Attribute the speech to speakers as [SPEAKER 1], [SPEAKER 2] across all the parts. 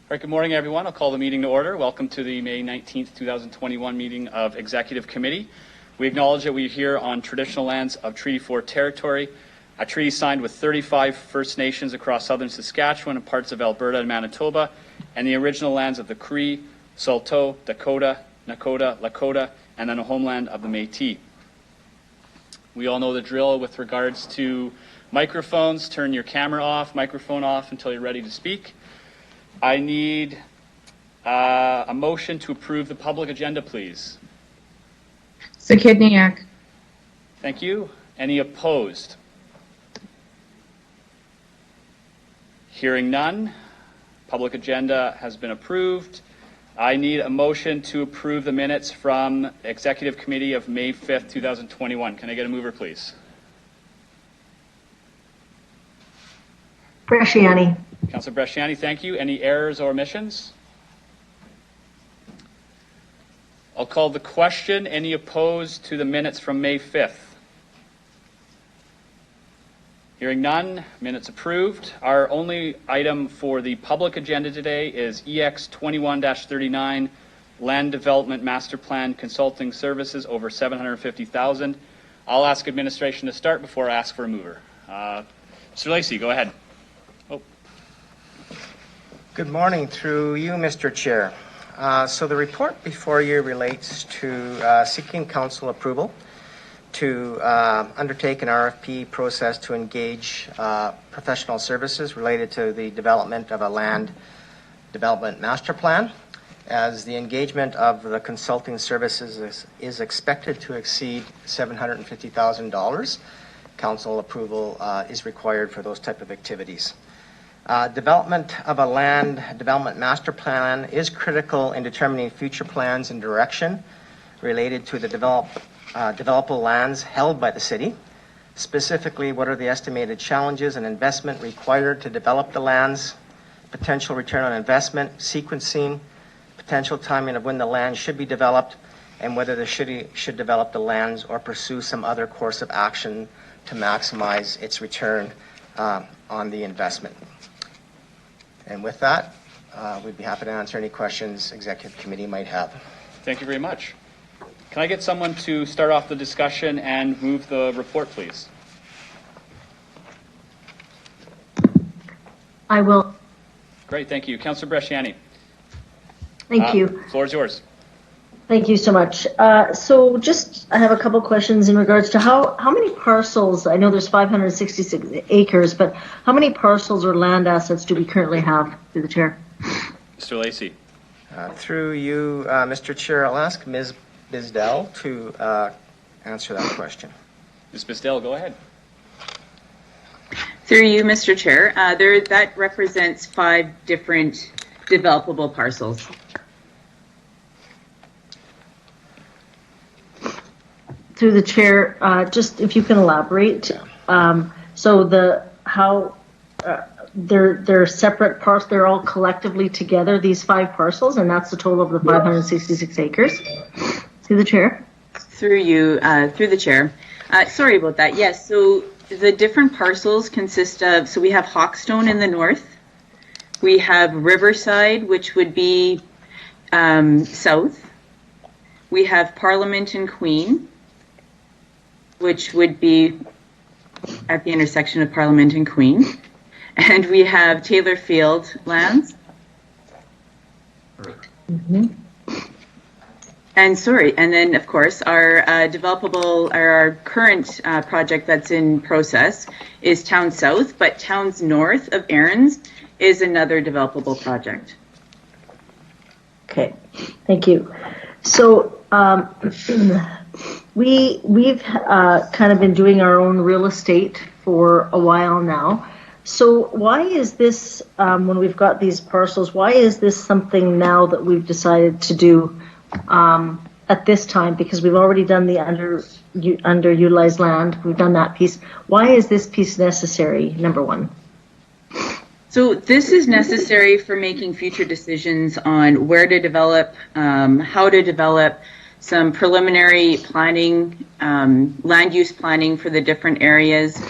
[SPEAKER 1] right, good morning, everyone. I'll call the meeting to order. Welcome to the May 19th, 2021 meeting of Executive Committee. We acknowledge that we're here on traditional lands of Treaty 4 territory, a treaty signed with 35 First Nations across southern Saskatchewan and parts of Alberta and Manitoba, and the original lands of the Cree, Saulteaux, Dakota, Nakota, Lakota, and then the homeland of the Métis. We all know the drill with regards to microphones. Turn your camera off, microphone off until you're ready to speak. I need a motion to approve the public agenda, please.
[SPEAKER 2] Zakidniak.
[SPEAKER 1] Thank you. Any opposed? Hearing none, public agenda has been approved. I need a motion to approve the minutes from Executive Committee of May 5th, 2021. Can I get a mover, please?
[SPEAKER 3] Bresciani.
[SPEAKER 1] Councillor Bresciani, thank you. Any errors or omissions? I'll call the question. Any opposed to the minutes from May 5th? Hearing none, minutes approved. Our only item for the public agenda today is EX 21-39, Land Development Master Plan Consulting Services over $750,000. I'll ask administration to start before I ask for a mover. Mr. Lacey, go ahead.
[SPEAKER 4] Good morning, through you, Mr. Chair. So the report before you relates to seeking council approval to undertake an RFP process to engage professional services related to the development of a land development master plan, as the engagement of the consulting services is expected to exceed $750,000. Council approval is required for those type of activities. Development of a land development master plan is critical in determining future plans and direction related to the developable lands held by the city. Specifically, what are the estimated challenges and investment required to develop the lands, potential return on investment, sequencing, potential timing of when the land should be developed, and whether the city should develop the lands or pursue some other course of action to maximize its return on the investment. And with that, we'd be happy to answer any questions Executive Committee might have.
[SPEAKER 1] Thank you very much. Can I get someone to start off the discussion and move the report, please?
[SPEAKER 3] I will.
[SPEAKER 1] Great, thank you. Councillor Bresciani.
[SPEAKER 3] Thank you.
[SPEAKER 1] Floor is yours.
[SPEAKER 3] Thank you so much. So just, I have a couple questions in regards to how many parcels, I know there's 566 acres, but how many parcels or land assets do we currently have, through the chair?
[SPEAKER 1] Mr. Lacey.
[SPEAKER 4] Through you, Mr. Chair, I'll ask Ms. Bisdell to answer that question.
[SPEAKER 1] Ms. Bisdell, go ahead.
[SPEAKER 2] Through you, Mr. Chair, that represents 5 different developable parcels.
[SPEAKER 3] Through the chair, just if you can elaborate. So they're separate parcels, they're all collectively together, these 5 parcels, and that's the total of the 566 acres. Through the chair.
[SPEAKER 2] Through you, through the chair. Sorry about that. Yes, so the different parcels consist of, so we have Hawkstone in the north, we have Riverside, which would be south, we have Parliament and Queen, which would be at the intersection of Parliament and Queen. And we have Taylor Field lands.
[SPEAKER 3] Mm-hmm.
[SPEAKER 2] And then of course our our current project that's in process is Town South, but Town's north of Aaron's is another developable project.
[SPEAKER 3] Okay, thank you. So we've kind of been doing our own real estate for a while now. So why is this, when we've got these parcels, why is this something now that we've decided to do at this time? Because we've already done the underutilized land, we've done that piece. Why is this piece necessary, number one?
[SPEAKER 2] So this is necessary for making future decisions on where to develop, how to develop, some preliminary planning, land use planning for the different areas.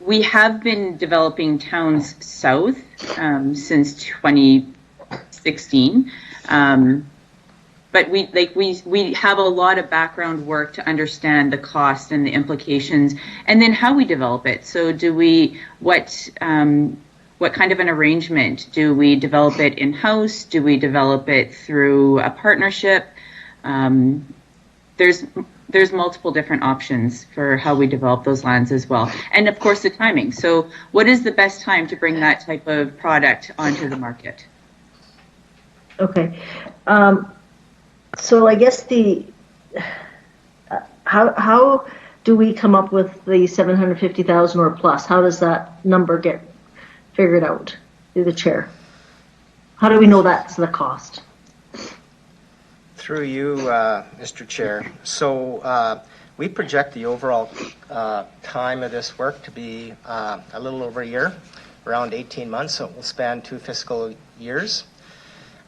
[SPEAKER 2] We have been developing Towns South since 2016. 2016. But we have a lot of background work to understand the cost and the implications, and then how we develop it. So what kind of an arrangement? Do we develop it in-house? Do we develop it through a partnership? There's multiple different options for how we develop those lands as well. And of course the timing. So what is the best time to bring that type of product onto the market?
[SPEAKER 3] Okay. So I guess how do we come up with the 750,000 or plus? How does that number get figured out through the chair? How do we know that's the cost?
[SPEAKER 4] Through you, Mr. Chair. So we project the overall time of this work to be a little over a year, around 18 months, so it will span 2 fiscal years.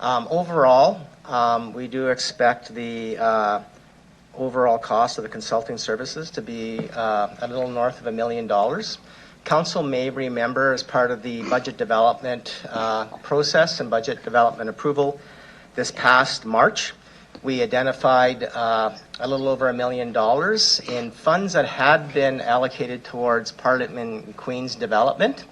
[SPEAKER 4] Overall, we do expect the overall cost of the consulting services to be a little north of $1 million. Council may remember, as part of the budget development process and budget development approval this past March, we identified a little over $1 million in funds that had been allocated towards Parliament and Queen's development.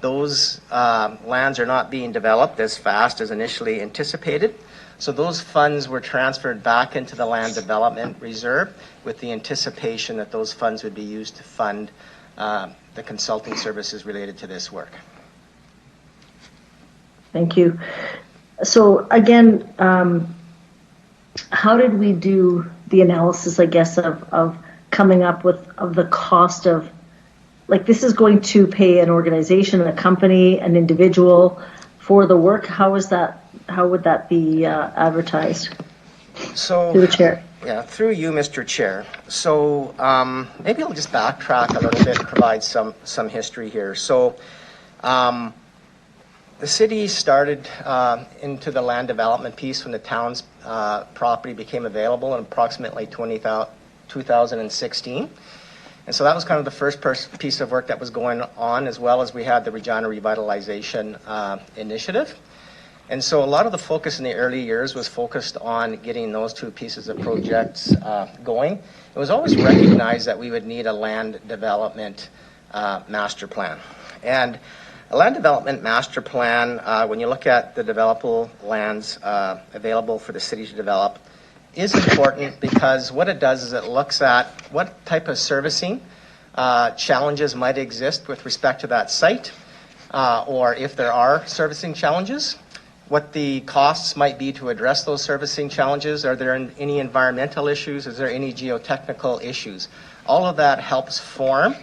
[SPEAKER 4] Those lands are not being developed as fast as initially anticipated. So those funds were transferred back into the Land Development Reserve with the anticipation that those funds would be used to fund the consulting services related to this work.
[SPEAKER 3] Thank you. So again, how did we do the analysis, I guess, of coming up with the cost of, like, this is going to pay an organization, a company, an individual for the work? How would that be advertised?
[SPEAKER 4] So,
[SPEAKER 3] through the chair.
[SPEAKER 4] Yeah, through you, Mr. Chair. So maybe I'll just backtrack a little bit and provide some history here. So the city started into the land development piece when the town's property became available in approximately 2016. And so that was kind of the first piece of work that was going on, as well as we had the Regina Revitalization Initiative. And so a lot of the focus in the early years was focused on getting those 2 pieces of projects going. It was always recognized that we would need a land development master plan. And a land development master plan, when you look at the developable lands available for the city to develop, is important because what it does is it looks at what type of servicing challenges might exist with respect to that site, or if there are servicing challenges, what the costs might be to address those servicing challenges. Are there any environmental issues? Is there any geotechnical issues? All of that helps form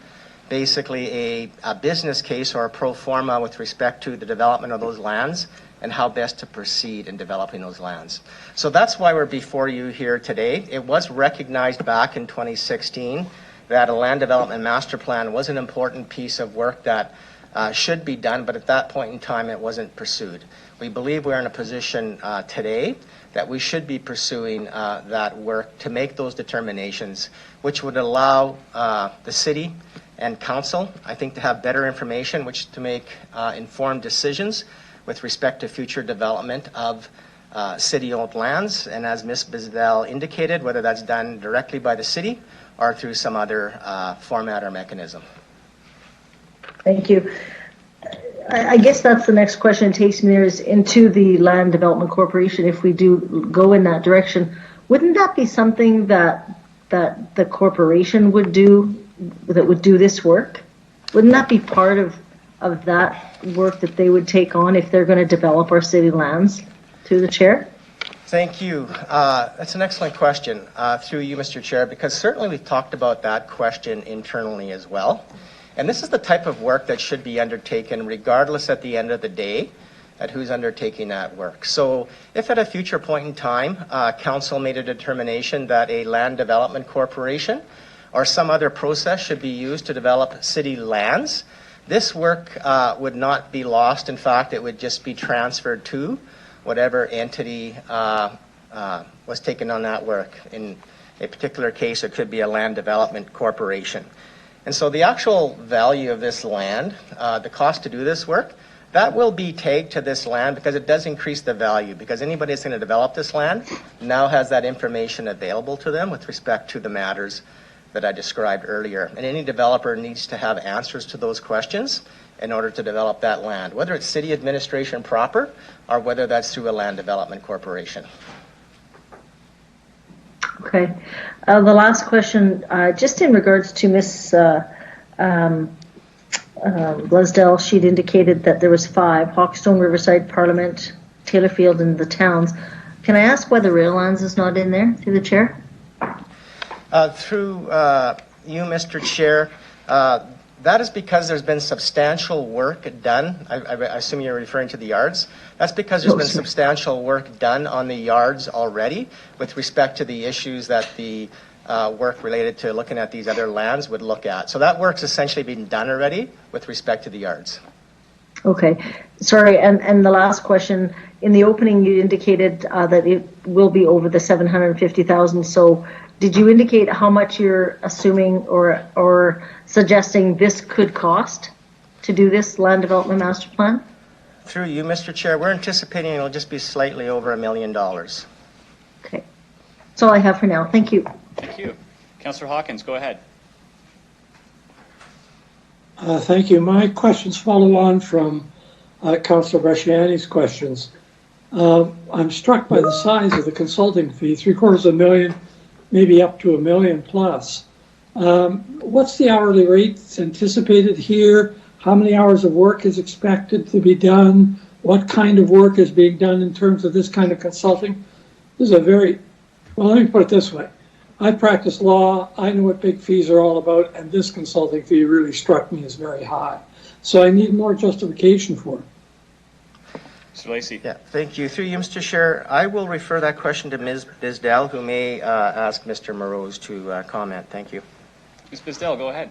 [SPEAKER 4] basically a business case or a pro forma with respect to the development of those lands and how best to proceed in developing those lands. So that's why we're before you here today. It was recognized back in 2016 that a land development master plan was an important piece of work that should be done, but at that point in time it wasn't pursued. We believe we're in a position today that we should be pursuing that work to make those determinations, which would allow the city and council, I think, to have better information, which to make informed decisions with respect to future development of city-owned lands. And as Ms. Bizdell indicated, whether that's done directly by the city or through some other format or mechanism.
[SPEAKER 3] Thank you. I guess that's the next question it takes me there is into the Land Development Corporation. If we do go in that direction, wouldn't that be something that the corporation would do, that would do this work? Wouldn't that be part of that work that they would take on if they're going to develop our city lands? Through the chair.
[SPEAKER 4] Thank you. That's an excellent question. Through you, Mr. Chair, because certainly we've talked about that question internally as well. And this is the type of work that should be undertaken regardless at the end of the day at who's undertaking that work. So if at a future point in time, council made a determination that a land development corporation or some other process should be used to develop city lands, this work would not be lost. In fact, it would just be transferred to whatever entity was taking on that work. In a particular case, it could be a land development corporation. And so the actual value of this land, the cost to do this work, That will be tagged to this land because it does increase the value, because anybody that's going to develop this land now has that information available to them with respect to the matters that I described earlier. And any developer needs to have answers to those questions in order to develop that land, whether it's city administration proper or whether that's through a land development corporation.
[SPEAKER 3] Okay. The last question, just in regards to Ms. Blaisdell, she'd indicated that there was 5, Hawkstone, Riverside, Parliament, Taylorfield, and the towns. Can I ask why the Raillands is not in there, through the chair?
[SPEAKER 4] Through you, Mr. Chair, that is because there's been substantial work done. I assume you're referring to the yards. That's because there's been substantial work done on the yards already with respect to the issues that the work related to looking at these other lands would look at. So that work's essentially been done already with respect to the yards.
[SPEAKER 3] Okay. Sorry, and the last question, in the opening you indicated that it will be over the $750,000. So did you indicate how much you're assuming or suggesting this could cost to do this land development master plan?
[SPEAKER 4] Through you, Mr. Chair, we're anticipating it'll just be slightly over $1 million.
[SPEAKER 3] Okay. That's all I have for now. Thank you.
[SPEAKER 1] Thank you. Councillor Hawkins, go ahead.
[SPEAKER 5] Thank you. My questions follow on from Councillor Bresciani's questions. I'm struck by the size of the consulting fee, $750,000, maybe up to $1 million plus. What's the hourly rate that's anticipated here? How many hours of work is expected to be done? What kind of work is being done in terms of this kind of consulting? This is well, let me put it this way. I practice law, I know what big fees are all about, and this consulting fee really struck me as very high. So I need more justification for it.
[SPEAKER 1] Mr. Lacey.
[SPEAKER 4] Yeah, thank you. Through you, Mr. Chair, I will refer that question to Ms. Blaisdell, who may ask Mr. Moroz to comment. Thank you.
[SPEAKER 1] Ms. Blaisdell, go ahead.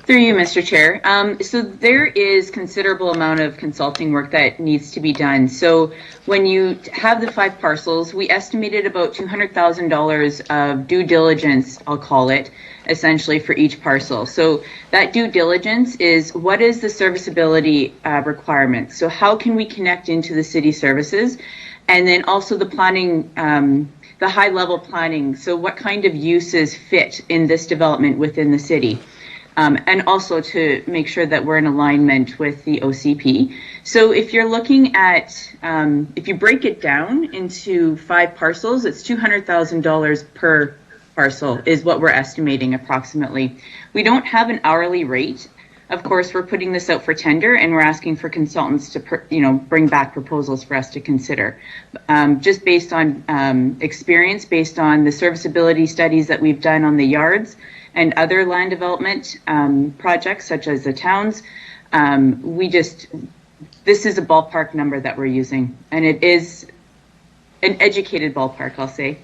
[SPEAKER 2] Through you, Mr. Chair. So there is considerable amount of consulting work that needs to be done. So when you have the 5 parcels, we estimated about $200,000 of due diligence, I'll call it, essentially for each parcel. So that due diligence is what is the serviceability requirement? So how can we connect into the city services? And then also the planning, the high level planning. So what kind of uses fit in this development within the city? And also to make sure that we're in alignment with the OCP. So if you're looking at, if you break it down into 5 parcels, it's $200,000 per parcel is what we're estimating approximately. We don't have an hourly rate. Of course, we're putting this out for tender and we're asking for consultants to, bring back proposals for us to consider. Just based on experience, based on the serviceability studies that we've done on the yards, and other land development projects such as the towns, this is a ballpark number that we're using, and it is an educated ballpark, I'll say.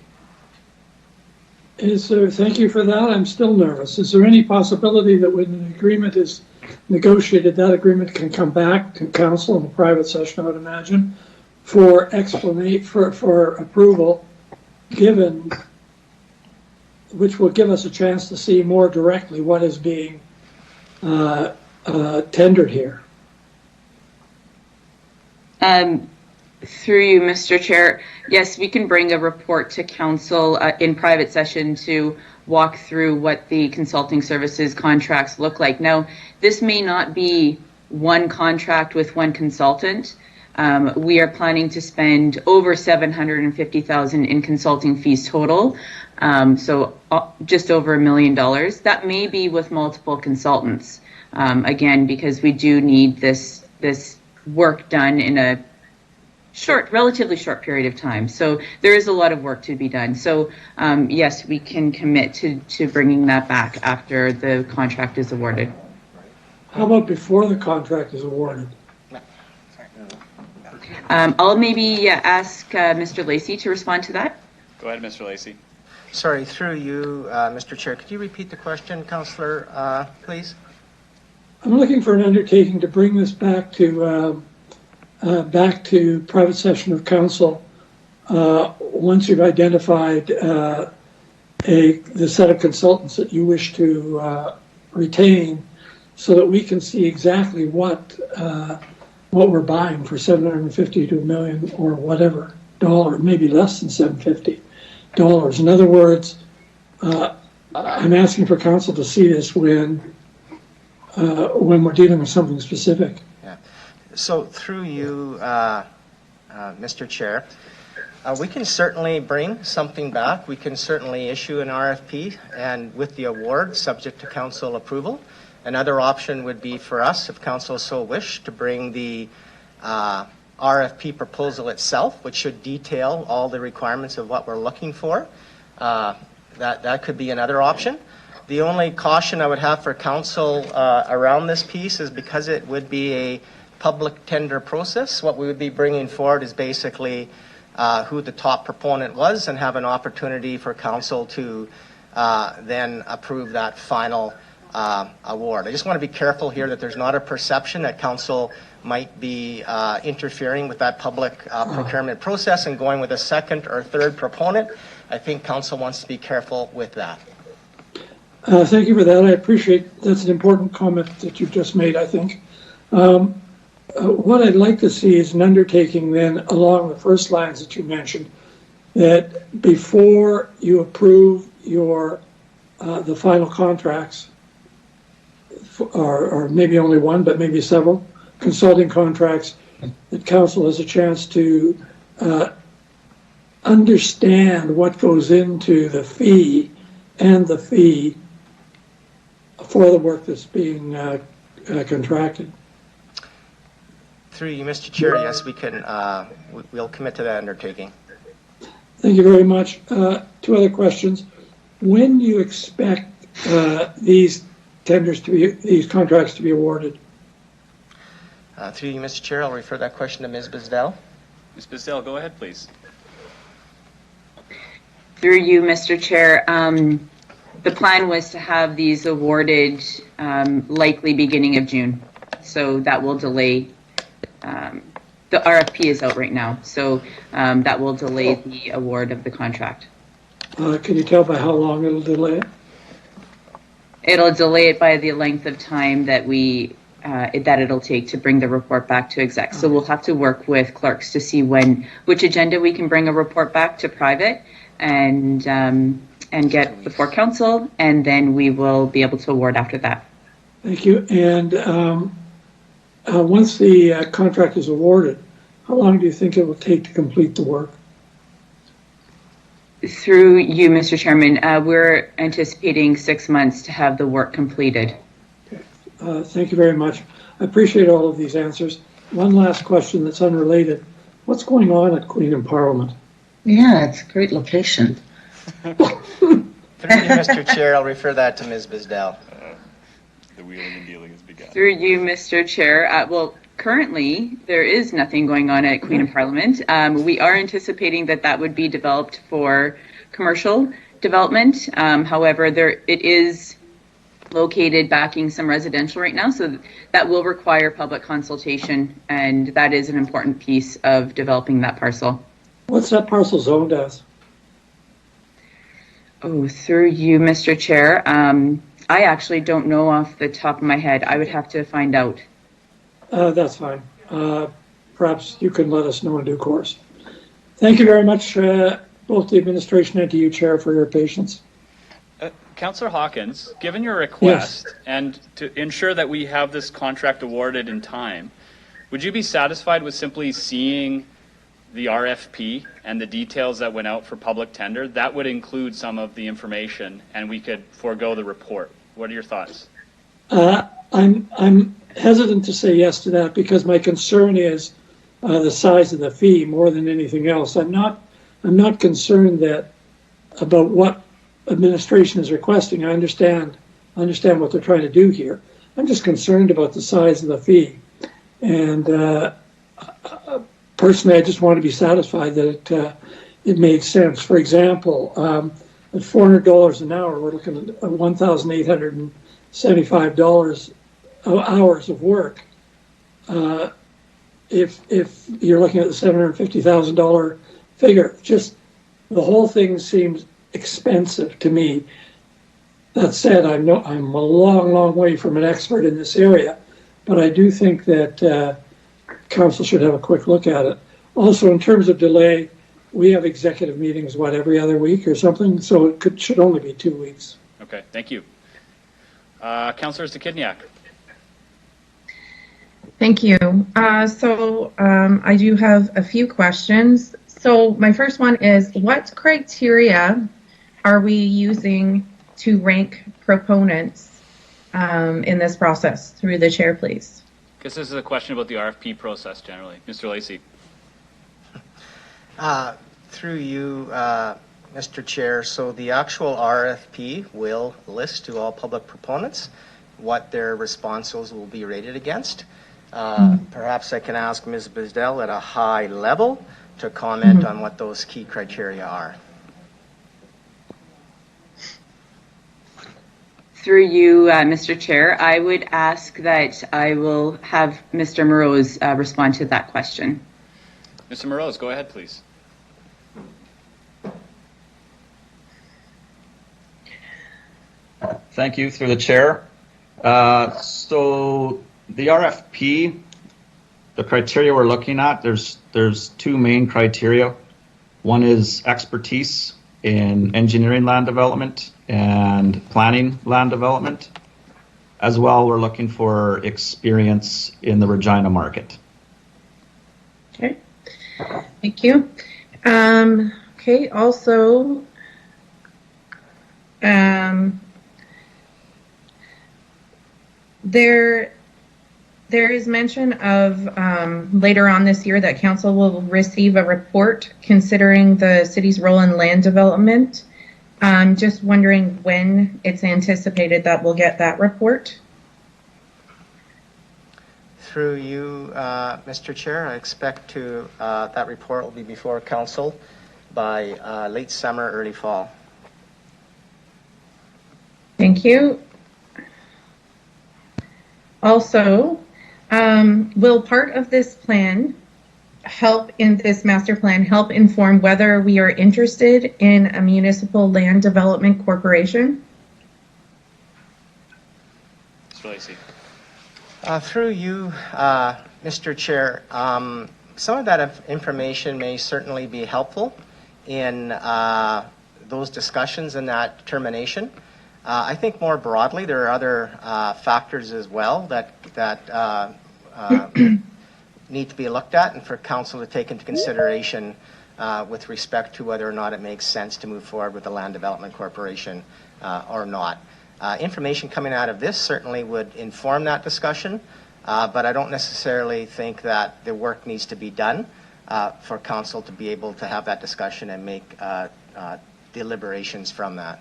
[SPEAKER 5] Thank you for that. I'm still nervous. Is there any possibility that when an agreement is negotiated, that agreement can come back to council in a private session, I would imagine, for approval, which will give us a chance to see more directly what is being tendered here?
[SPEAKER 2] Through you, Mr. Chair, yes, we can bring a report to council in private session to walk through what the consulting services contracts look like. Now, this may not be one contract with one consultant. We are planning to spend over $750,000 in consulting fees total. So just over $1 million. That may be with multiple consultants. Again, because we do need this work done in a relatively short period of time. So there is a lot of work to be done. So yes, we can commit to bringing that back after the contract is awarded.
[SPEAKER 5] How about before the contract is awarded?
[SPEAKER 2] I'll maybe ask Mr. Lacey to respond to that.
[SPEAKER 1] Go ahead, Mr. Lacey.
[SPEAKER 4] Sorry, through you, Mr. Chair, could you repeat the question, Councillor, please?
[SPEAKER 5] I'm looking for an undertaking to bring this back to private session of council once you've identified the set of consultants that you wish to retain so that we can see exactly what we're buying for $750 to $1 million or whatever dollar, maybe less than $750. In other words, I'm asking for council to see this when we're dealing with something specific.
[SPEAKER 4] Yeah. So through you, Mr. Chair, we can certainly bring something back. We can certainly issue an RFP and with the award subject to council approval. Another option would be for us, if council so wished, to bring the RFP proposal itself, which should detail all the requirements of what we're looking for. That could be another option. The only caution I would have for council around this piece is because it would be a public tender process, what we would be bringing forward is basically who the top proponent was and have an opportunity for council to then approve that final award. I just want to be careful here that there's not a perception that council might be interfering with that public procurement process and going with a second or third proponent. I think council wants to be careful with that.
[SPEAKER 5] Thank you for that. I appreciate that's an important comment that you've just made, I think. What I'd like to see is an undertaking then along the first lines that you mentioned, that before you approve your the final contracts, or maybe only one, but maybe several consulting contracts, that council has a chance to understand what goes into the fee and the fee for the work that's being contracted.
[SPEAKER 4] Through you, Mr. Chair, yes, we can. We'll commit to that undertaking.
[SPEAKER 5] Thank you very much. Two other questions. When do you expect these contracts to be awarded?
[SPEAKER 4] Through you, Mr. Chair, I'll refer that question to Ms. Bisdell.
[SPEAKER 1] Ms. Bisdell, go ahead, please.
[SPEAKER 2] Through you, Mr. Chair, the plan was to have these awarded likely beginning of June. So that will delay, the RFP is out right now, so that will delay the award of the contract.
[SPEAKER 5] Can you tell by how long it'll delay it?
[SPEAKER 2] It'll delay it by the length of time that it'll take to bring the report back to exec. So we'll have to work with clerks to see which agenda we can bring a report back to private and get before council, and then we will be able to award after that.
[SPEAKER 5] Thank you. And once the contract is awarded, how long do you think it will take to complete the work?
[SPEAKER 2] Through you, Mr. Chairman, we're anticipating 6 months to have the work completed.
[SPEAKER 5] Okay. Thank you very much. I appreciate all of these answers. One last question that's unrelated. What's going on at Queen and Parliament?
[SPEAKER 3] Yeah, it's a great location.
[SPEAKER 4] Through you, Mr. Chair, I'll refer that to Ms. Bisdell.
[SPEAKER 1] The wheeling and dealing has begun.
[SPEAKER 2] Through you, Mr. Chair, well, currently there is nothing going on at Queen and Parliament. We are anticipating that would be developed for commercial development. However, it is located backing some residential right now, so that will require public consultation, and that is an important piece of developing that parcel.
[SPEAKER 5] What's that parcel zoned as?
[SPEAKER 2] Oh, through you, Mr. Chair. I actually don't know off the top of my head. I would have to find out.
[SPEAKER 5] That's fine. Perhaps you can let us know in due course. Thank you very much, both the administration and to you, Chair, for your patience.
[SPEAKER 1] Councillor Hawkins, given your request,
[SPEAKER 5] Yes.
[SPEAKER 1] and to ensure that we have this contract awarded in time, would you be satisfied with simply seeing the RFP and the details that went out for public tender? That would include some of the information, and we could forego the report. What are your thoughts?
[SPEAKER 5] I'm hesitant to say yes to that because my concern is the size of the fee more than anything else. I'm not concerned about what administration is requesting. I understand what they're trying to do here. I'm just concerned about the size of the fee, and personally, I just want to be satisfied that it made sense. For example, at $400 an hour, we're looking at $1,875 hours of work. If you're looking at the $750,000 figure, just the whole thing seems expensive to me. That said, I'm a long, long way from an expert in this area, but I do think that council should have a quick look at it. Also, in terms of delay, we have executive meetings, what, every other week or something? So should only be 2 weeks.
[SPEAKER 1] Okay, thank you. Councillor Zakidniak.
[SPEAKER 6] Thank you. I do have a few questions. So my first one is, what criteria are we using to rank proponents in this process? Through the chair, please.
[SPEAKER 1] I guess this is a question about the RFP process generally. Mr. Lacey.
[SPEAKER 4] Through you, Mr. Chair, so the actual RFP will list to all public proponents what their responses will be rated against. Perhaps I can ask Ms. Bizdell at a high level to comment on what those key criteria are.
[SPEAKER 2] Through you, Mr. Chair, I would ask that I will have Mr. Moroz respond to that question.
[SPEAKER 1] Mr. Moroz, go ahead, please.
[SPEAKER 7] Thank you, through the chair. So the RFP, the criteria we're looking at, there's two main criteria. One is expertise in engineering land development and planning land development. As well, we're looking for experience in the Regina market.
[SPEAKER 6] Okay, thank you. Okay, also, there is mention of later on this year that council will receive a report considering the city's role in land development. Just wondering when it's anticipated that we'll get that report.
[SPEAKER 4] Through you, Mr. Chair, I expect that report will be before council by late summer, early fall.
[SPEAKER 6] Thank you. Also, will part of this plan help in this master plan help inform whether we are interested in a municipal land development corporation?
[SPEAKER 1] Mr. Lacey.
[SPEAKER 4] Through you, Mr. Chair, some of that information may certainly be helpful in those discussions and that determination. I think more broadly, there are other factors as well that need to be looked at and for council to take into consideration with respect to whether or not it makes sense to move forward with the Land Development Corporation or not. Information coming out of this certainly would inform that discussion, but I don't necessarily think that the work needs to be done for council to be able to have that discussion and make deliberations from that.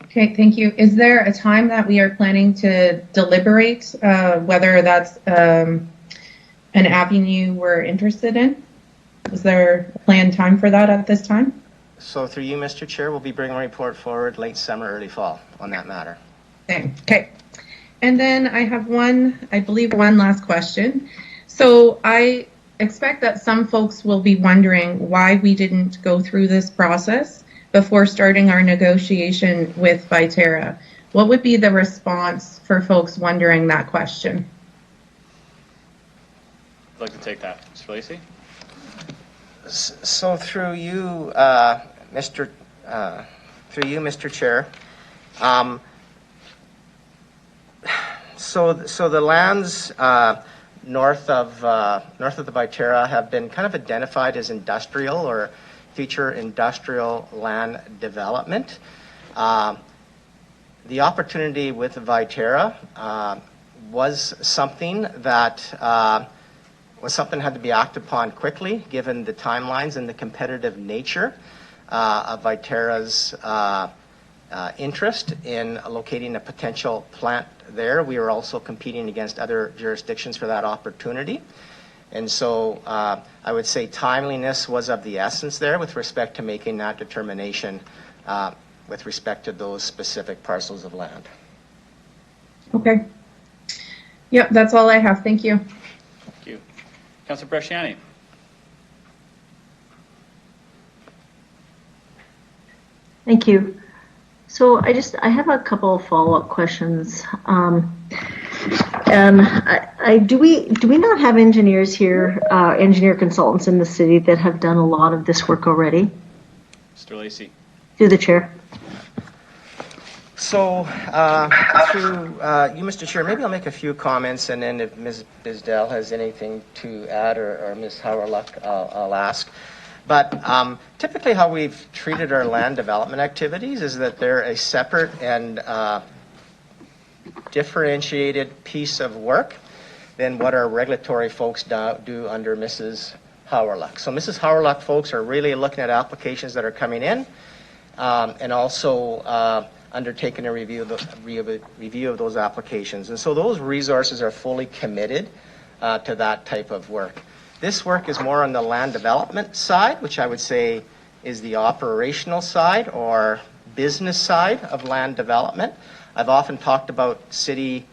[SPEAKER 6] Okay, thank you. Is there a time that we are planning to deliberate whether that's an avenue we're interested in? Is there a planned time for that at this time?
[SPEAKER 4] So through you, Mr. Chair, we'll be bringing a report forward late summer, early fall on that matter.
[SPEAKER 6] Okay. And then I have one last question. So I expect that some folks will be wondering why we didn't go through this process before starting our negotiation with Viterra. What would be the response for folks wondering that question?
[SPEAKER 1] I'd like to take that. Mr. Lacey?
[SPEAKER 4] So through you, Mr. Chair, so the lands north of the Viterra have been kind of identified as industrial or future industrial land development. The opportunity with Viterra was something that had to be acted upon quickly, given the timelines and the competitive nature of Viterra's interest in locating a potential plant there. We were also competing against other jurisdictions for that opportunity. And so I would say timeliness was of the essence there with respect to making that determination with respect to those specific parcels of land.
[SPEAKER 6] Okay. Yep, that's all I have. Thank you.
[SPEAKER 1] Thank you. Councillor Bresciani.
[SPEAKER 3] Thank you. So I have a couple of follow-up questions. And do we not have engineers here, engineer consultants in the city that have done a lot of this work already?
[SPEAKER 1] Mr. Lacey.
[SPEAKER 3] Through the chair.
[SPEAKER 4] So, through you, Mr. Chair, maybe I'll make a few comments, and then if Ms. Bisdell has anything to add, or Ms. Hauerluck, I'll ask. But typically how we've treated our land development activities is that they're a separate and differentiated piece of work than what our regulatory folks do under Mrs. Hauerluck. So Mrs. Hauerluck folks are really looking at applications that are coming in, and also undertaking a review of those applications. And so those resources are fully committed to that type of work. This work is more on the land development side, which I would say is the operational side or business side of land development. I've often talked about city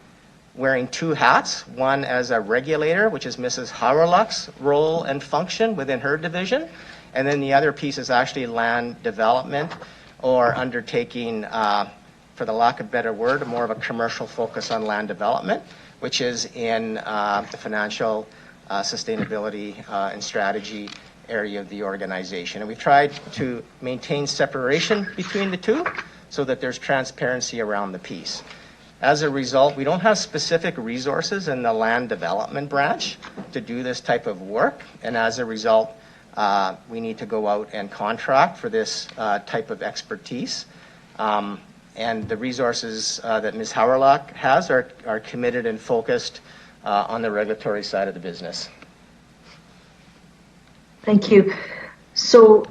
[SPEAKER 4] wearing two hats, one as a regulator, which is Mrs. Hauerluck's role and function within her division, and then the other piece is actually land development, or undertaking, for the lack of a better word, more of a commercial focus on land development, which is in the financial sustainability and strategy area of the organization. And we've tried to maintain separation between the two so that there's transparency around the piece. As a result, we don't have specific resources in the land development branch to do this type of work, and as a result, we need to go out and contract for this type of expertise. And the resources that Ms. Hauerluck has are committed and focused on the regulatory side of the business.
[SPEAKER 3] Thank you. So,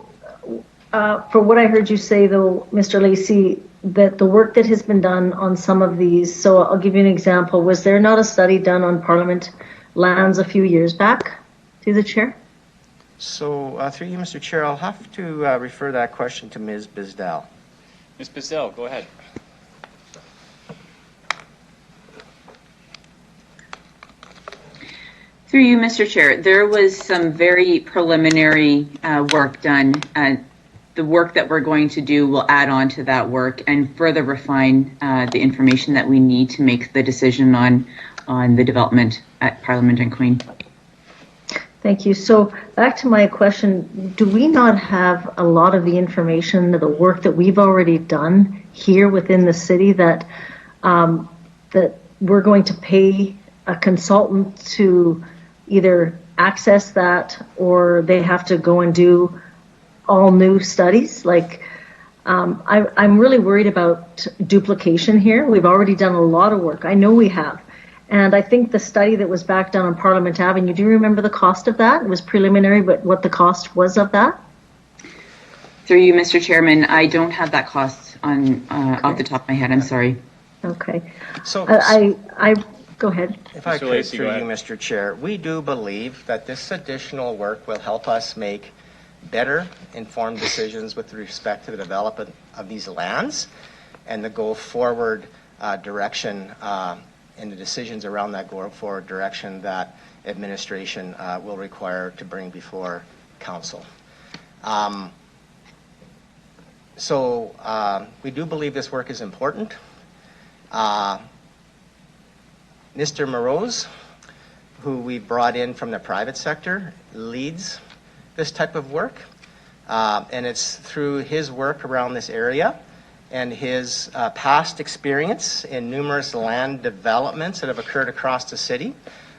[SPEAKER 3] for what I heard you say, though, Mr. Lacey, that the work that has been done on some of these, so I'll give you an example. Was there not a study done on Parliament lands a few years back, through the chair?
[SPEAKER 4] So, through you, Mr. Chair, I'll have to refer that question to Ms. Bisdell.
[SPEAKER 1] Ms. Bisdell, go ahead.
[SPEAKER 2] Through you, Mr. Chair, there was some very preliminary work done. The work that we're going to do will add on to that work and further refine the information that we need to make the decision on the development at Parliament and Queen.
[SPEAKER 3] Thank you. So back to my question, do we not have a lot of the information, the work that we've already done here within the city that that we're going to pay a consultant to either access that, or they have to go and do all new studies? Like, I'm really worried about duplication here. We've already done a lot of work. I know we have. And I think the study that was back done on Parliament Avenue, do you remember the cost of that? It was preliminary, but what the cost was of that?
[SPEAKER 2] Through you, Mr. Chairman, I don't have that cost on off the top of my head. I'm sorry.
[SPEAKER 3] Okay.
[SPEAKER 4] So
[SPEAKER 3] I go ahead.
[SPEAKER 4] if I
[SPEAKER 1] Mr.
[SPEAKER 4] could,
[SPEAKER 1] Lacey,
[SPEAKER 4] through
[SPEAKER 1] go
[SPEAKER 4] you,
[SPEAKER 1] ahead.
[SPEAKER 4] Mr. Chair, we do believe that this additional work will help us make better informed decisions with respect to the development of these lands and the go forward direction and the decisions around that go forward direction that administration will require to bring before council. So we do believe this work is important. Mr. Morose, who we brought in from the private sector, leads this type of work. And it's through his work around this area and his past experience in numerous land developments that have occurred across the city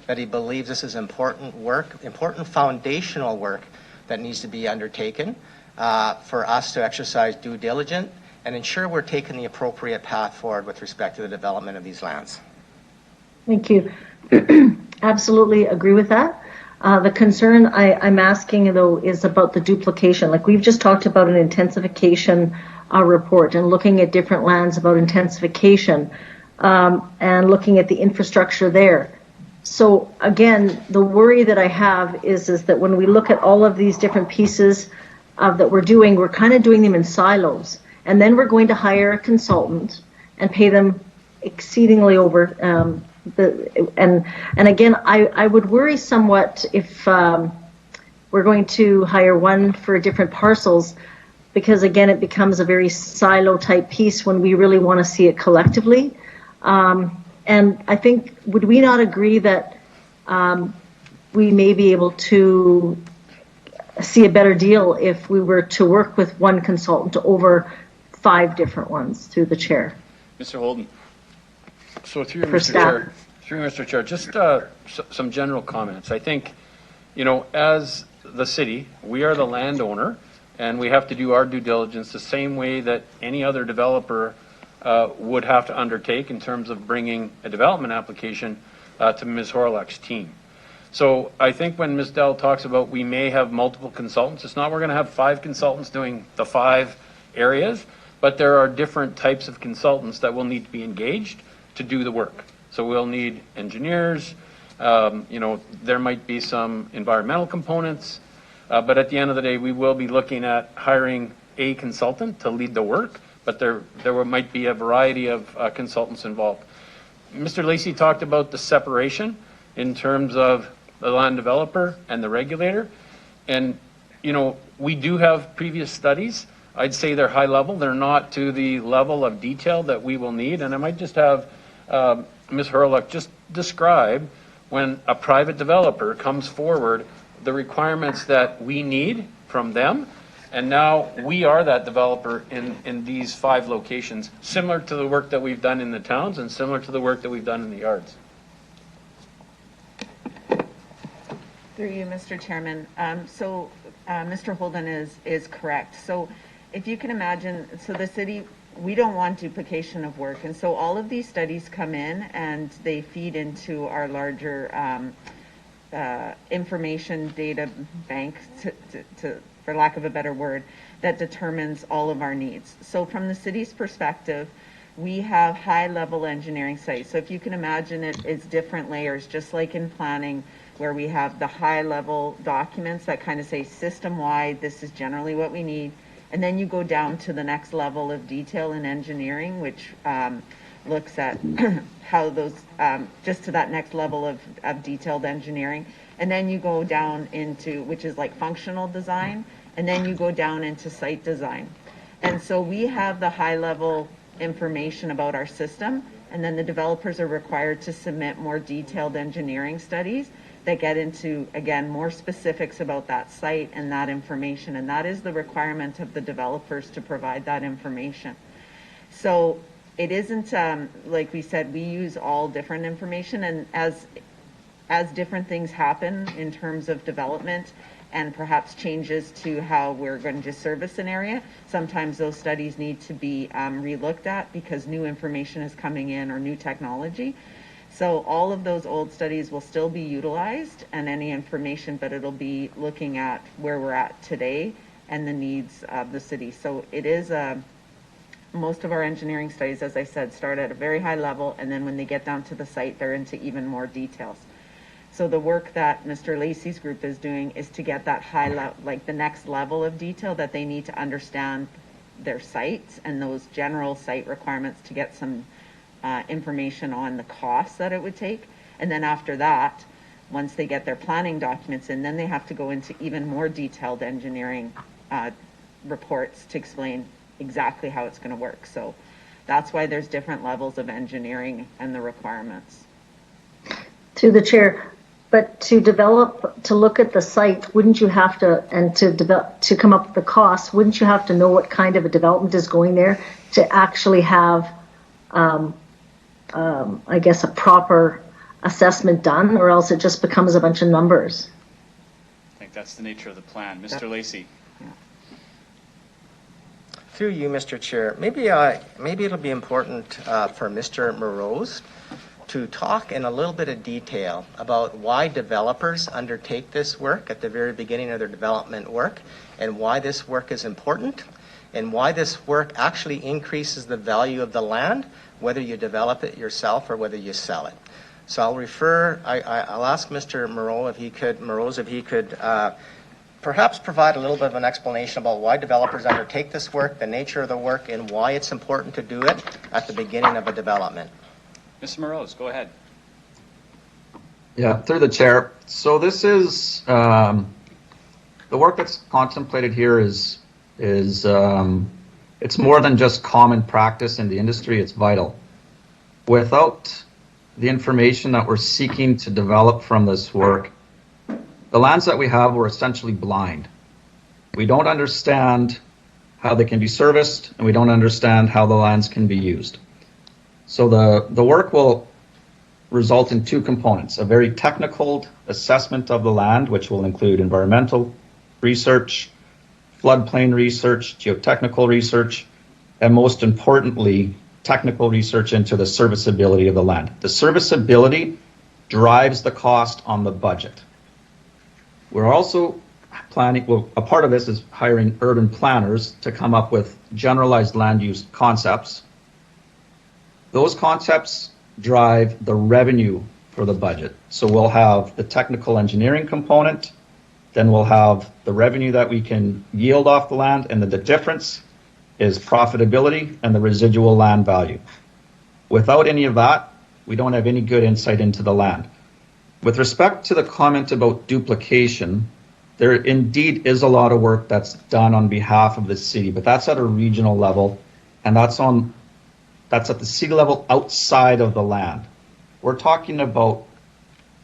[SPEAKER 4] that he believes this is important work, important foundational work that needs to be undertaken for us to exercise due diligence and ensure we're taking the appropriate path forward with respect to the development of these lands.
[SPEAKER 3] Thank you. Absolutely agree with that. The concern I'm asking, though, is about the duplication. Like, we've just talked about an intensification report and looking at different lands about intensification and looking at the infrastructure there. So again, the worry that I have is that when we look at all of these different pieces that we're doing, we're kind of doing them in silos. And then we're going to hire a consultant and pay them exceedingly over and again, I would worry somewhat if we're going to hire one for different parcels, because again, it becomes a very silo type piece when we really want to see it collectively. And I think, would we not agree that we may be able to see a better deal if we were to work with one consultant over 5 different ones through the chair?
[SPEAKER 1] Mr. Holden.
[SPEAKER 8] So through you,
[SPEAKER 3] For
[SPEAKER 8] Mr.
[SPEAKER 3] staff.
[SPEAKER 8] Chair, Mr. Chair, just some general comments. I think, as the city, we are the landowner, and we have to do our due diligence the same way that any other developer would have to undertake in terms of bringing a development application to Ms. Horlock's team. So I think when Ms. Dell talks about we may have multiple consultants, it's not we're going to have 5 consultants doing the 5 areas, but there are different types of consultants that will need to be engaged to do the work. So we'll need engineers, there might be some environmental components, but at the end of the day, we will be looking at hiring a consultant to lead the work, but there might be a variety of consultants involved. Mr. Lacey talked about the separation in terms of the land developer and the regulator. And, we do have previous studies. I'd say they're high level. They're not to the level of detail that we will need. And I might just have Ms. Hurlock just describe when a private developer comes forward, the requirements that we need from them. And now we are that developer in these 5 locations, similar to the work that we've done in the towns and similar to the work that we've done in the yards.
[SPEAKER 9] Through you, Mr. Chairman. Mr. Holden is correct. So if you can imagine, so the city, we don't want duplication of work. And so all of these studies come in and they feed into our larger information data bank, for lack of a better word, that determines all of our needs. So from the city's perspective, we have high-level engineering sites. So if you can imagine it, it's different layers, just like in planning, where we have the high-level documents that kind of say system-wide, this is generally what we need. And then you go down to the next level of detail in engineering, which looks at how those, just to that next level of detailed engineering. And then you go down into, which is like functional design, and then you go down into site design. And so we have the high-level information about our system, and then the developers are required to submit more detailed engineering studies that get into, again, more specifics about that site and that information. And that is the requirement of the developers to provide that information. So it isn't, like we said, we use all different information, and as different things happen in terms of development and perhaps changes to how we're going to service an area, sometimes those studies need to be re-looked at because new information is coming in or new technology. So all of those old studies will still be utilized and any information, but it'll be looking at where we're at today and the needs of the city. So it is most of our engineering studies, as I said, start at a very high level, and then when they get down to the site, they're into even more details. So the work that Mr. Lacey's group is doing is to get that high level, like the next level of detail that they need to understand their sites and those general site requirements to get some information on the costs that it would take. And then after that, once they get their planning documents in, then they have to go into even more detailed engineering reports to explain exactly how it's going to work. So that's why there's different levels of engineering and the requirements.
[SPEAKER 3] Through the chair, but to look at the site, wouldn't you have to, and to come up with the cost, wouldn't you have to know what kind of a development is going there to actually have I guess, a proper assessment done, or else it just becomes a bunch of numbers?
[SPEAKER 1] I think that's the nature of the plan. Mr. Lacey.
[SPEAKER 4] Through you, Mr. Chair, maybe it'll be important for Mr. Morose to talk in a little bit of detail about why developers undertake this work at the very beginning of their development work, and why this work is important, and why this work actually increases the value of the land, whether you develop it yourself or whether you sell it. So I'll ask Mr. Morose if he could perhaps provide a little bit of an explanation about why developers undertake this work, the nature of the work, and why it's important to do it at the beginning of a development.
[SPEAKER 1] Mr. Morose, go ahead.
[SPEAKER 7] Yeah, through the chair. So this is, the work that's contemplated here is is it's more than just common practice in the industry, it's vital. Without the information that we're seeking to develop from this work, the lands that we have, we're essentially blind. We don't understand how they can be serviced, and we don't understand how the lands can be used. So the work will result in two components: a very technical assessment of the land, which will include environmental research, floodplain research, geotechnical research, and most importantly, technical research into the serviceability of the land. The serviceability drives the cost on the budget. We're also planning, well, a part of this is hiring urban planners to come up with generalized land use concepts. Those concepts drive the revenue for the budget. So we'll have the technical engineering component, then we'll have the revenue that we can yield off the land, and then the difference is profitability and the residual land value. Without any of that, we don't have any good insight into the land. With respect to the comment about duplication, there indeed is a lot of work that's done on behalf of the city, but that's at a regional level, and that's at the city level outside of the land. We're talking about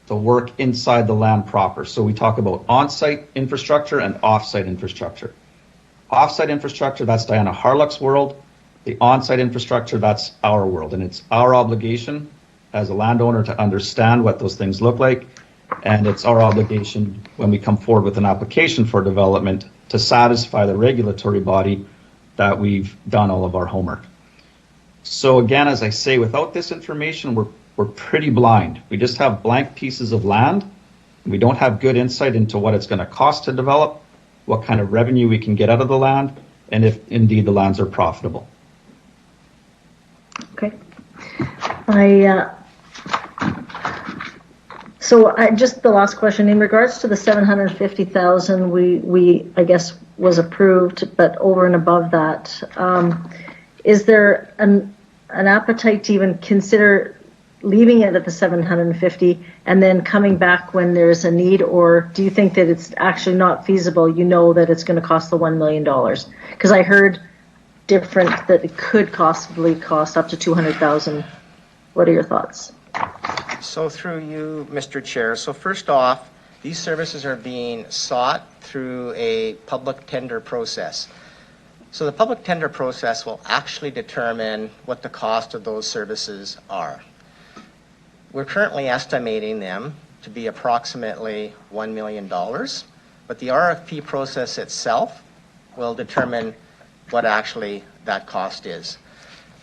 [SPEAKER 7] the work inside the land proper. So we talk about on-site infrastructure and off-site infrastructure. Off-site infrastructure, that's Diana Harlock's world. The on-site infrastructure, that's our world. And it's our obligation as a landowner to understand what those things look like. And it's our obligation when we come forward with an application for development to satisfy the regulatory body that we've done all of our homework. So again, as I say, without this information, we're pretty blind. We just have blank pieces of land. We don't have good insight into what it's going to cost to develop, what kind of revenue we can get out of the land, and if indeed the lands are profitable.
[SPEAKER 3] Okay. Just the last question in regards to the 750,000, we I guess was approved, but over and above that, is there an appetite to even consider leaving it at the 750 and then coming back when there's a need, or do you think that it's actually not feasible? You know that it's going to cost the $1 million, because I heard different that it could possibly cost up to 200,000. What are your thoughts?
[SPEAKER 4] So through you, Mr. Chair. So first off, these services are being sought through a public tender process. So the public tender process will actually determine what the cost of those services are. We're currently estimating them to be approximately $1 million, but the RFP process itself will determine what actually that cost is.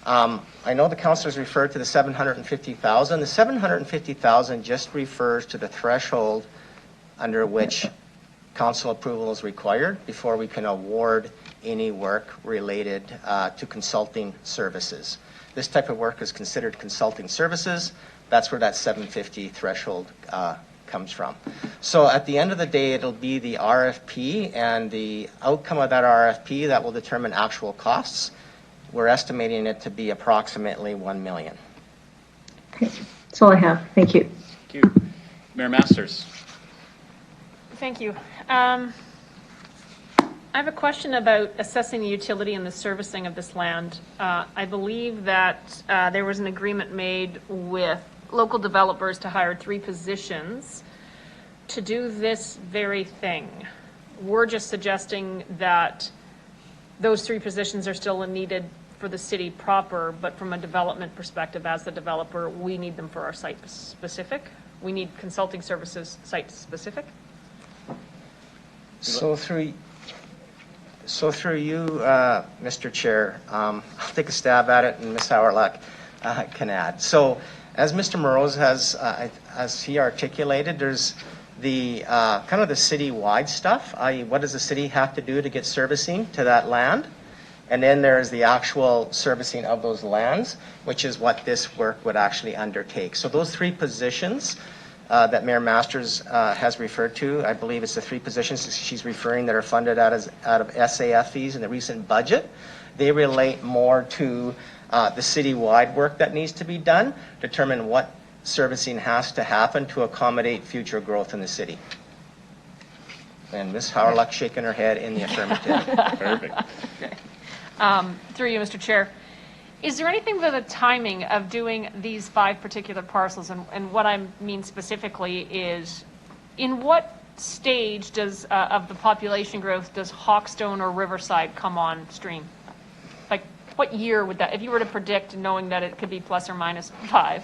[SPEAKER 4] I know the councilors referred to the 750,000. The 750,000 just refers to the threshold under which council approval is required before we can award any work related to consulting services. This type of work is considered consulting services. That's where that 750 threshold comes from. So at the end of the day, it'll be the RFP and the outcome of that RFP that will determine actual costs. We're estimating it to be approximately $1 million.
[SPEAKER 3] Okay, that's all I have. Thank you.
[SPEAKER 1] Thank you. Mayor Masters.
[SPEAKER 10] Thank you. I have a question about assessing the utility and the servicing of this land. I believe that there was an agreement made with local developers to hire 3 positions to do this very thing. We're just suggesting that those 3 positions are still needed for the city proper, but from a development perspective, as the developer, we need them for our site specific. We need consulting services site specific.
[SPEAKER 4] So through you, Mr. Chair, I'll take a stab at it, and Ms. Hauerlach can add. So, as Mr. Moroz has, as he articulated, there's the kind of the city-wide stuff, i.e., what does the city have to do to get servicing to that land? And then there's the actual servicing of those lands, which is what this work would actually undertake. So those 3 positions that Mayor Masters has referred to, I believe it's the 3 positions she's referring that are funded out of SAF fees in the recent budget. They relate more to the city-wide work that needs to be done, determine what servicing has to happen to accommodate future growth in the city. And Ms. Howard shaking her head in the affirmative.
[SPEAKER 1] Perfect.
[SPEAKER 10] Through you, Mr. Chair. Is there anything about the timing of doing these 5 particular parcels? And what I mean specifically is, in what stage does of the population growth does Hawkstone or Riverside come on stream? Like, what year would that, if you were to predict, knowing that it could be plus or minus 5?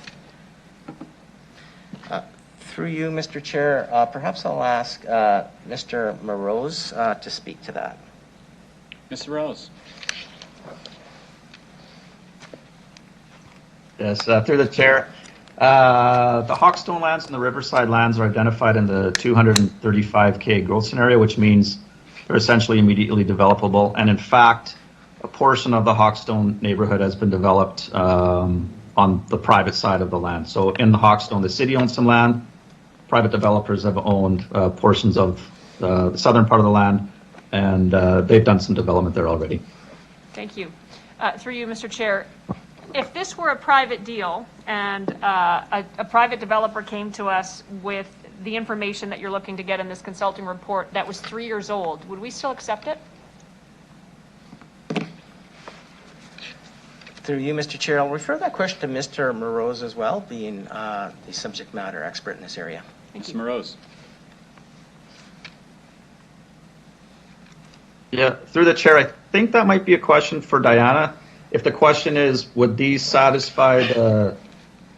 [SPEAKER 4] Through you, Mr. Chair, perhaps I'll ask Mr. Morose to speak to that.
[SPEAKER 1] Mr. Rose.
[SPEAKER 7] Yes, through the chair. The Hawkstone lands and the Riverside lands are identified in the 235K growth scenario, which means they're essentially immediately developable. And in fact, a portion of the Hawkstone neighborhood has been developed on the private side of the land. So in the Hawkstone, the city owns some land. Private developers have owned portions of the southern part of the land, and they've done some development there already.
[SPEAKER 10] Thank you. Through you, Mr. Chair. If this were a private deal and a private developer came to us with the information that you're looking to get in this consulting report that was 3 years old, would we still accept it?
[SPEAKER 4] Through you, Mr. Chair, I'll refer that question to Mr. Morose as well, being the subject matter expert in this area.
[SPEAKER 1] Mr. Morose.
[SPEAKER 7] Yeah, through the chair, I think that might be a question for Diana. If the question is, would these satisfy the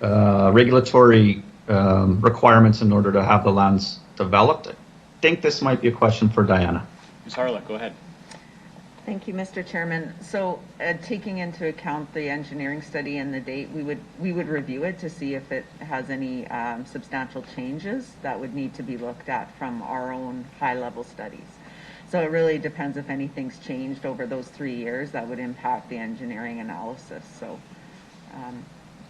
[SPEAKER 7] regulatory requirements in order to have the lands developed? I think this might be a question for Diana.
[SPEAKER 1] Ms. Harlech, go ahead.
[SPEAKER 9] Thank you, Mr. Chairman. So taking into account the engineering study and the date, we would review it to see if it has any substantial changes that would need to be looked at from our own high-level studies. So it really depends if anything's changed over those 3 years that would impact the engineering analysis. So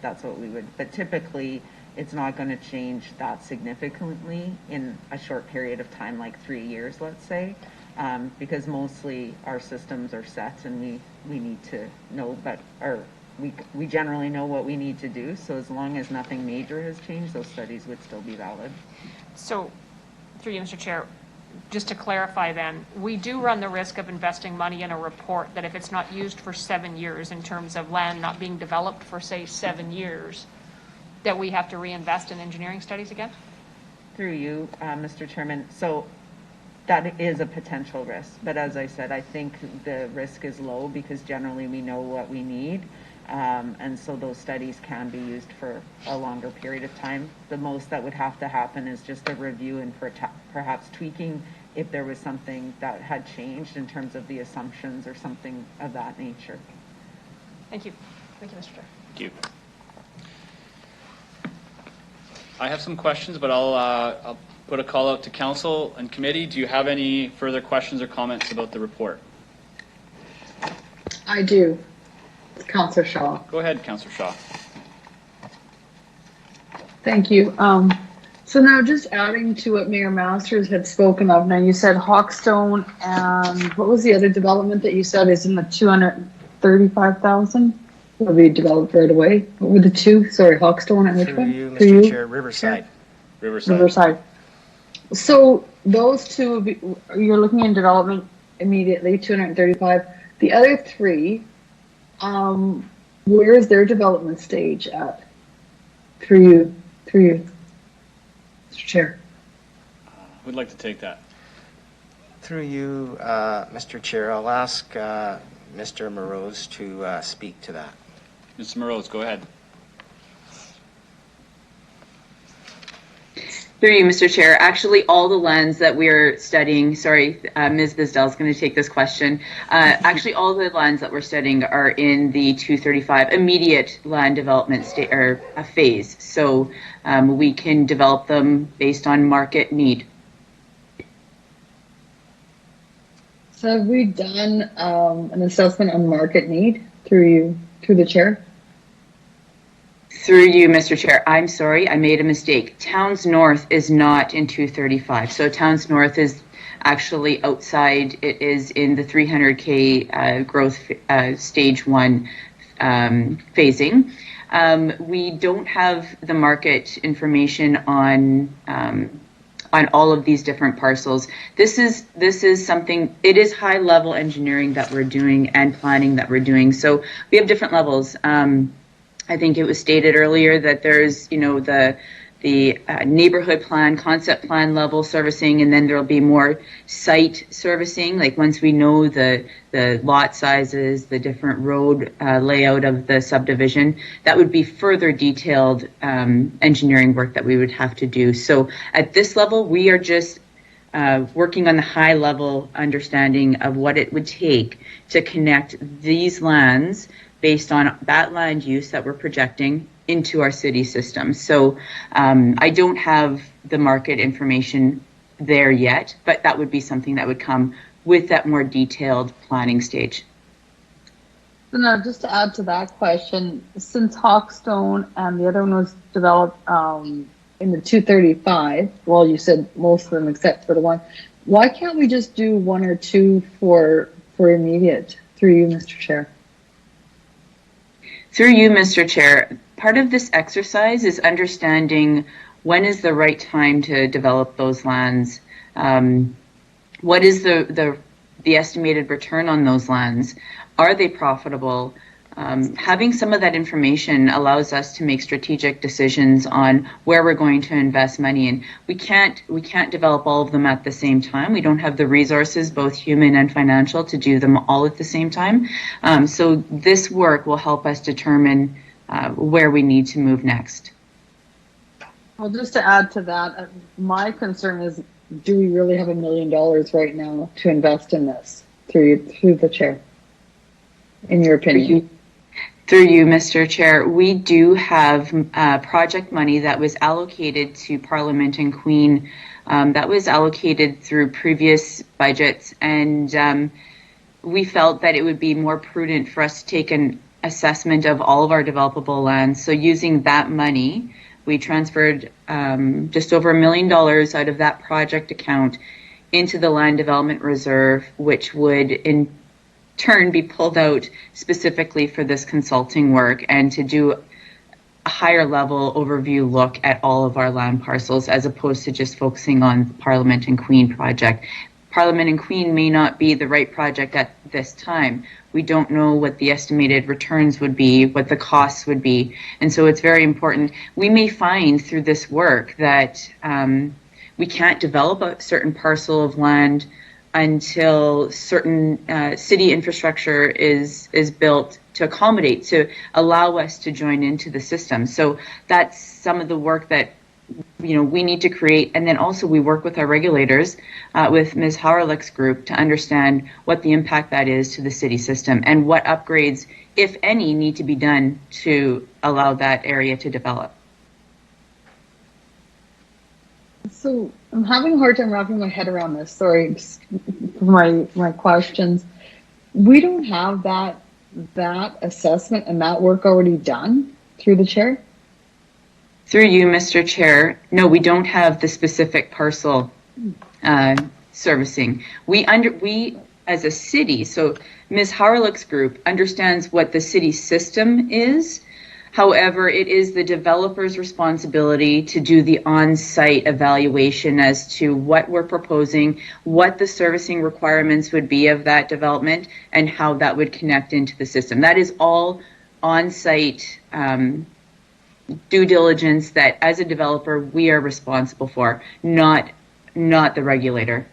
[SPEAKER 9] that's what we would, but typically it's not going to change that significantly in a short period of time, like 3 years, let's say, because mostly our systems are set and we need to know, we generally know what we need to do. So as long as nothing major has changed, those studies would still be valid.
[SPEAKER 10] So, through you, Mr. Chair, just to clarify then, we do run the risk of investing money in a report that if it's not used for 7 years in terms of land not being developed for, say, 7 years, that we have to reinvest in engineering studies again?
[SPEAKER 9] Through you, Mr. Chairman. So that is a potential risk. But as I said, I think the risk is low because generally we know what we need. And so those studies can be used for a longer period of time. The most that would have to happen is just a review and perhaps tweaking if there was something that had changed in terms of the assumptions or something of that nature.
[SPEAKER 10] Thank you. Thank you, Mr. Chair.
[SPEAKER 1] Thank you. I have some questions, but I'll put a call out to council and committee. Do you have any further questions or comments about the report?
[SPEAKER 11] I do. Councillor Shaw.
[SPEAKER 1] Go ahead, Councillor Shaw.
[SPEAKER 11] Thank you. So now just adding to what Mayor Masters had spoken of, now you said Hawkstone and what was the other development that you said is in the 235,000? Will be developed right away. What were the two? Sorry, Hawkstone and which one?
[SPEAKER 4] You, Mr. Chair, Riverside.
[SPEAKER 11] Riverside. So those two, you're looking in development immediately, 235. The other three, where is their development stage at? Through you, Mr. Chair.
[SPEAKER 1] Who'd like to take that?
[SPEAKER 4] Through you, Mr. Chair, I'll ask Mr. Morose to speak to that.
[SPEAKER 1] Mr. Morose, go ahead.
[SPEAKER 2] Through you, Mr. Chair. Actually, all the lands that we're studying, sorry, Ms. Bisdell is going to take this question. Actually, all the lands that we're studying are in the 235 immediate land development phase. So we can develop them based on market need.
[SPEAKER 11] So have we done an assessment on market need through the chair?
[SPEAKER 2] Through you, Mr. Chair. I'm sorry, I made a mistake. Towns North is not in 235. So Towns North is actually outside. It is in the 300K growth stage 1 phasing. We don't have the market information on on all of these different parcels. This is something, it is high level engineering that we're doing and planning that we're doing. So we have different levels. I think it was stated earlier that there's, the neighborhood plan, concept plan level servicing, and then there'll be more site servicing. Like once we know the lot sizes, the different road layout of the subdivision, that would be further detailed engineering work that we would have to do. So at this level, we are just working on the high level understanding of what it would take to connect these lands based on that land use that we're projecting into our city system. So I don't have the market information there yet, but that would be something that would come with that more detailed planning stage.
[SPEAKER 11] So now, just to add to that question, since Hawkstone and the other one was developed in the 235, well, you said most of them except for the one, why can't we just do one or two for immediate, through you, Mr. Chair?
[SPEAKER 2] Through you, Mr. Chair, part of this exercise is understanding when is the right time to develop those lands. What is the estimated return on those lands? Are they profitable? Having some of that information allows us to make strategic decisions on where we're going to invest money. And we can't develop all of them at the same time. We don't have the resources, both human and financial, to do them all at the same time. So this work will help us determine where we need to move next.
[SPEAKER 11] Well, just to add to that, my concern is, do we really have $1 million right now to invest in this through the chair, in your opinion?
[SPEAKER 2] Through you, Mr. Chair, we do have project money that was allocated to Parliament and Queen. That was allocated through previous budgets, and we felt that it would be more prudent for us to take an assessment of all of our developable lands. So using that money, we transferred just over $1 million out of that project account into the Land Development Reserve, which would in turn be pulled out specifically for this consulting work and to do a higher level overview look at all of our land parcels, as opposed to just focusing on the Parliament and Queen project. Parliament and Queen may not be the right project at this time. We don't know what the estimated returns would be, what the costs would be. And so it's very important. We may find through this work that we can't develop a certain parcel of land until certain city infrastructure is built to accommodate, to allow us to join into the system. So that's some of the work that we need to create. And then also we work with our regulators, with Ms. Hauerlich's group, to understand what the impact that is to the city system and what upgrades, if any, need to be done to allow that area to develop.
[SPEAKER 11] So I'm having a hard time wrapping my head around this. Sorry for my questions. We don't have that assessment and that work already done through the chair?
[SPEAKER 2] Through you, Mr. Chair, no, we don't have the specific parcel servicing. We as a city, so Ms. Harlick's group understands what the city system is. However, it is the developer's responsibility to do the on-site evaluation as to what we're proposing, what the servicing requirements would be of that development, and how that would connect into the system. That is all on-site due diligence that, as a developer, we are responsible for, not the regulator.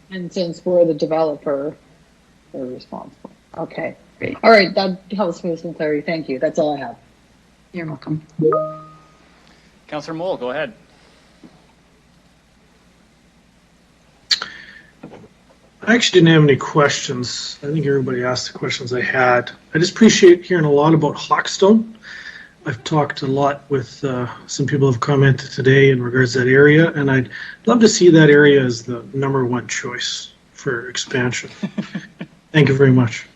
[SPEAKER 11] And since we're the developer, we're responsible. Okay.
[SPEAKER 2] Great.
[SPEAKER 11] All right, that helps me with some clarity. Thank you. That's all I have.
[SPEAKER 2] You're welcome.
[SPEAKER 1] Councillor Moll, go ahead.
[SPEAKER 12] I actually didn't have any questions. I think everybody asked the questions I had. I just appreciate hearing a lot about Hawkstone. I've talked a lot with some people who have commented today in regards to that area, and I'd love to see that area as the #1 choice for expansion. Thank you very much.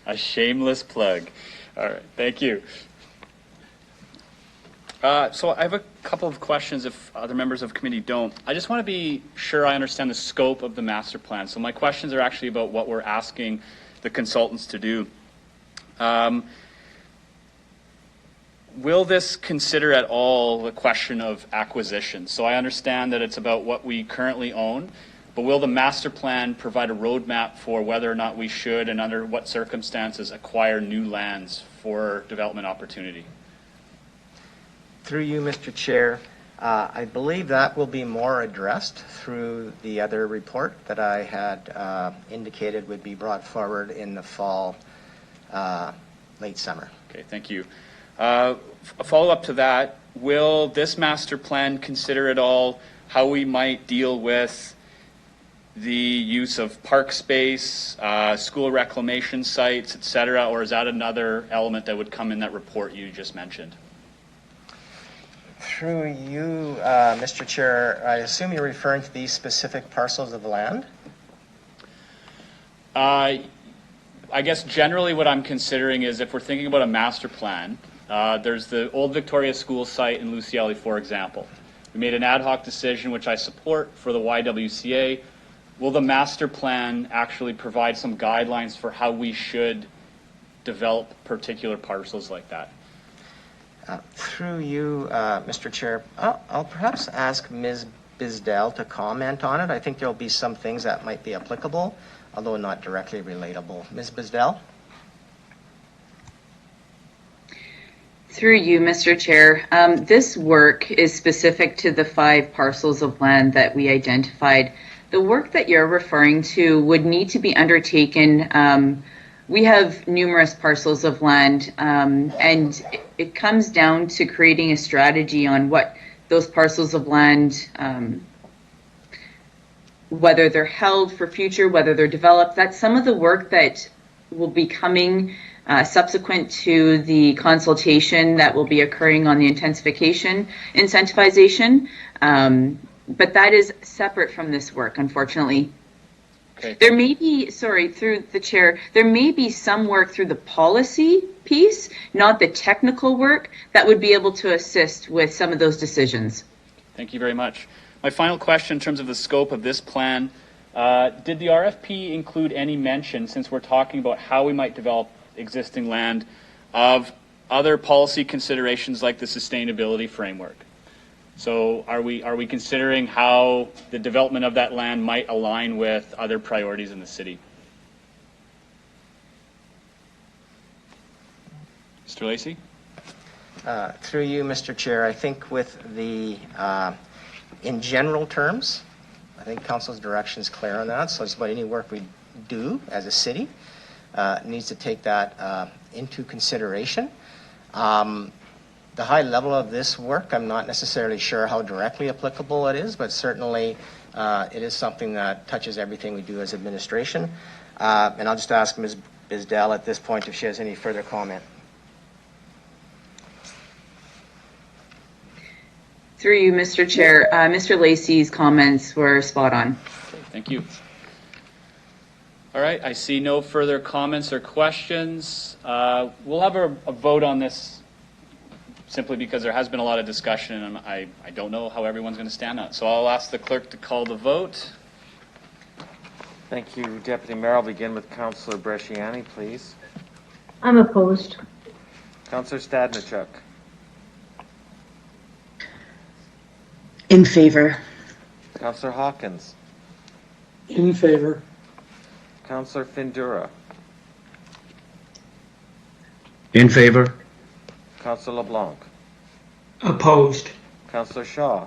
[SPEAKER 1] A shameless plug. All right, thank you. So I have a couple of questions if other members of the committee don't. I just want to be sure I understand the scope of the master plan. So my questions are actually about what we're asking the consultants to do. will this consider at all the question of acquisition? So I understand that it's about what we currently own, but will the master plan provide a roadmap for whether or not we should and under what circumstances acquire new lands for development opportunity?
[SPEAKER 4] Through you, Mr. Chair, I believe that will be more addressed through the other report that I had indicated would be brought forward in the fall, late summer.
[SPEAKER 1] Okay, thank you. A follow-up to that, will this master plan consider at all how we might deal with the use of park space, school reclamation sites, et cetera, or is that another element that would come in that report you just mentioned?
[SPEAKER 4] Through you, Mr. Chair, I assume you're referring to these specific parcels of land?
[SPEAKER 1] I guess generally what I'm considering is if we're thinking about a master plan, there's the old Victoria School site in Lucielli, for example. We made an ad hoc decision, which I support, for the YWCA. Will the master plan actually provide some guidelines for how we should develop particular parcels like that?
[SPEAKER 4] Through you, Mr. Chair, I'll perhaps ask Ms. Bisdell to comment on it. I think there'll be some things that might be applicable, although not directly relatable. Ms. Bisdell?
[SPEAKER 2] Through you, Mr. Chair, this work is specific to the 5 parcels of land that we identified. The work that you're referring to would need to be undertaken. We have numerous parcels of land, and it comes down to creating a strategy on what those parcels of land, whether they're held for future, whether they're developed. That's some of the work that will be coming subsequent to the consultation that will be occurring on the intensification incentivization. But that is separate from this work, unfortunately.
[SPEAKER 1] Okay.
[SPEAKER 2] There may be, sorry, through the chair, there may be some work through the policy piece, not the technical work, that would be able to assist with some of those decisions.
[SPEAKER 1] Thank you very much. My final question in terms of the scope of this plan, did the RFP include any mention, since we're talking about how we might develop existing land, of other policy considerations like the sustainability framework? So are we considering how the development of that land might align with other priorities in the city? Mr. Lacey?
[SPEAKER 4] Through you, Mr. Chair, I think with the, in general terms, I think Council's direction is clear on that. So it's about any work we do as a city needs to take that into consideration. The high level of this work, I'm not necessarily sure how directly applicable it is, but certainly it is something that touches everything we do as administration. And I'll just ask Ms. Bisdell at this point if she has any further comment.
[SPEAKER 2] Through you, Mr. Chair, Mr. Lacey's comments were spot on.
[SPEAKER 1] Thank you. All right, I see no further comments or questions. We'll have a vote on this simply because there has been a lot of discussion and I don't know how everyone's going to stand on it. So I'll ask the clerk to call the vote.
[SPEAKER 13] Thank you, Deputy Mayor. I'll begin with Councillor Bresciani, please.
[SPEAKER 3] I'm opposed.
[SPEAKER 13] Councillor Stadnichuk.
[SPEAKER 2] In favor.
[SPEAKER 13] Councillor Hawkins.
[SPEAKER 5] In favor.
[SPEAKER 13] Councillor Findura.
[SPEAKER 14] In favor.
[SPEAKER 13] Councillor LeBlanc.
[SPEAKER 5] Opposed.
[SPEAKER 13] Councillor Shaw.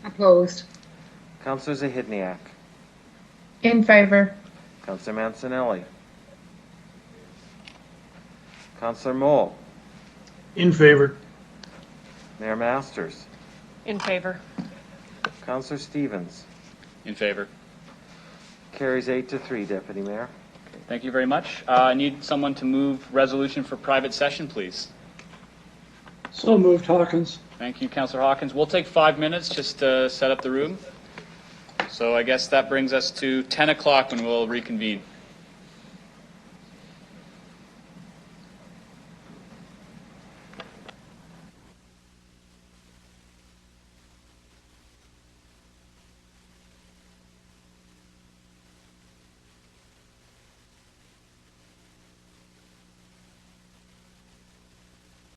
[SPEAKER 11] Opposed.
[SPEAKER 13] Councillor Zahidniak.
[SPEAKER 6] In favor.
[SPEAKER 13] Councillor Mancinelli. Councillor Mole.
[SPEAKER 12] In favor.
[SPEAKER 13] Mayor Masters.
[SPEAKER 10] In favor.
[SPEAKER 13] Councillor Stevens.
[SPEAKER 1] In favor.
[SPEAKER 13] Carries 8-3, Deputy Mayor.
[SPEAKER 1] Thank you very much. I need someone to move resolution for private session, please.
[SPEAKER 5] So moved, Hawkins.
[SPEAKER 1] Thank you, Councillor Hawkins. We'll take 5 minutes just to set up the room. So I guess that brings us to 10 o'clock when we'll reconvene.